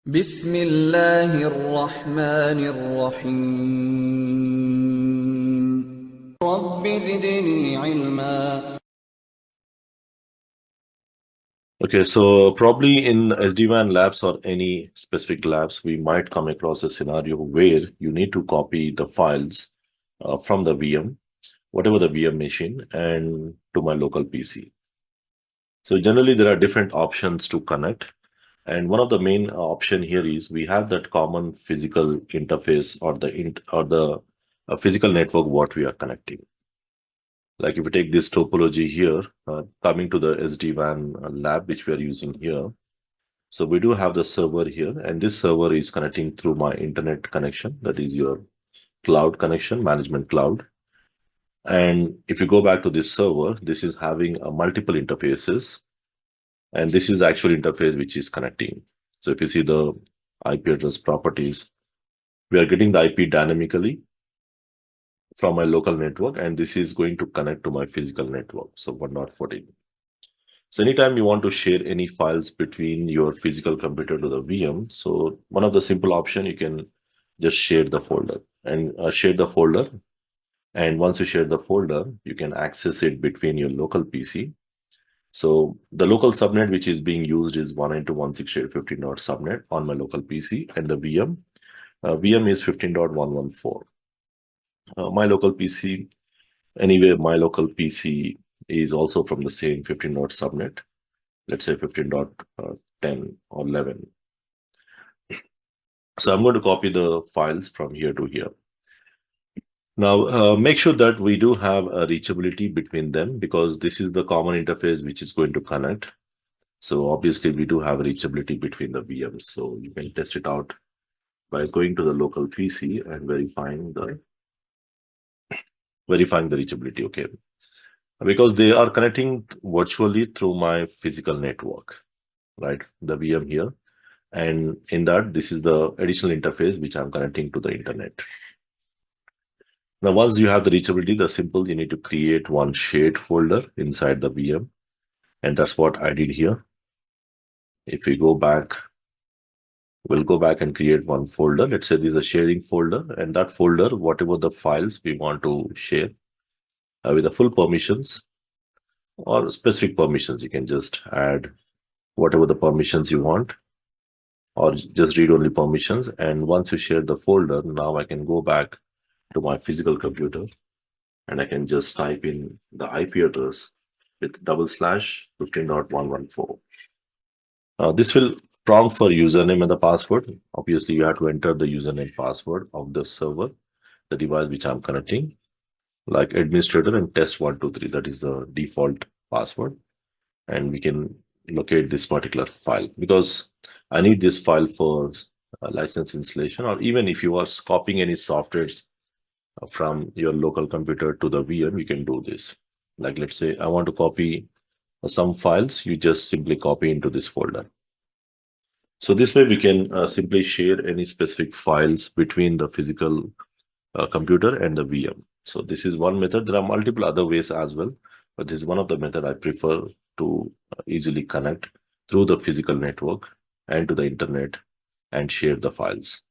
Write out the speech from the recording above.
بسم الله الرحمن الرحيم رب زدني علما. Okay, so probably in SD-WAN labs or any specific labs, we might come across a scenario where you need to copy the files from the VM, whatever the VM machine, and to my local PC. So generally, there are different options to connect. And one of the main option here is we have that common physical interface or the physical network what we are connecting. Like if we take this topology here, coming to the SD-WAN lab, which we are using here. So we do have the server here, and this server is connecting through my internet connection. That is your cloud connection, management cloud. And if you go back to this server, this is having multiple interfaces. And this is the actual interface which is connecting. So if you see the IP address properties, we are getting the IP dynamically from my local network, and this is going to connect to my physical network. So 1.14. So anytime you want to share any files between your physical computer to the VM, so one of the simple option, you can just share the folder and share the folder. And once you share the folder, you can access it between your local PC. So the local subnet which is being used is 192.168.15 subnet on my local PC, and the VM is 15.114. My local PC, anyway, my local PC is also from the same 15 subnet. Let's say 15.10 or 11. So I'm going to copy the files from here to here. Now, make sure that we do have a reachability between them, because this is the common interface which is going to connect. So obviously we do have reachability between the VMs. So you can test it out by going to the local PC and verifying the reachability. Okay, because they are connecting virtually through my physical network, right? The VM here. And in that, this is the additional interface which I'm connecting to the internet. Now, once you have the reachability, the simple, you need to create one shared folder inside the VM. And that's what I did here. If we go back, we'll go back and create one folder. Let's say this is a sharing folder, and that folder, whatever the files we want to share with the full permissions or specific permissions, you can just add whatever the permissions you want, or just read only permissions. And once you share the folder, now I can go back to my physical computer and I can just type in the IP address with /15.114. This will prompt for username and the password. Obviously, you have to enter the username password of the server, the device which I'm connecting, like administrator and test123. That is the default password. And we can locate this particular file, because I need this file for license installation, or even if you are copying any softwares from your local computer to the VM, you can do this. Like, let's say I want to copy some files, you just simply copy into this folder. So this way we can simply share any specific files between the physical computer and the VM. So this is one method. There are multiple other ways as well, but this is one of the method I prefer to easily connect through the physical network and to the internet and share the files.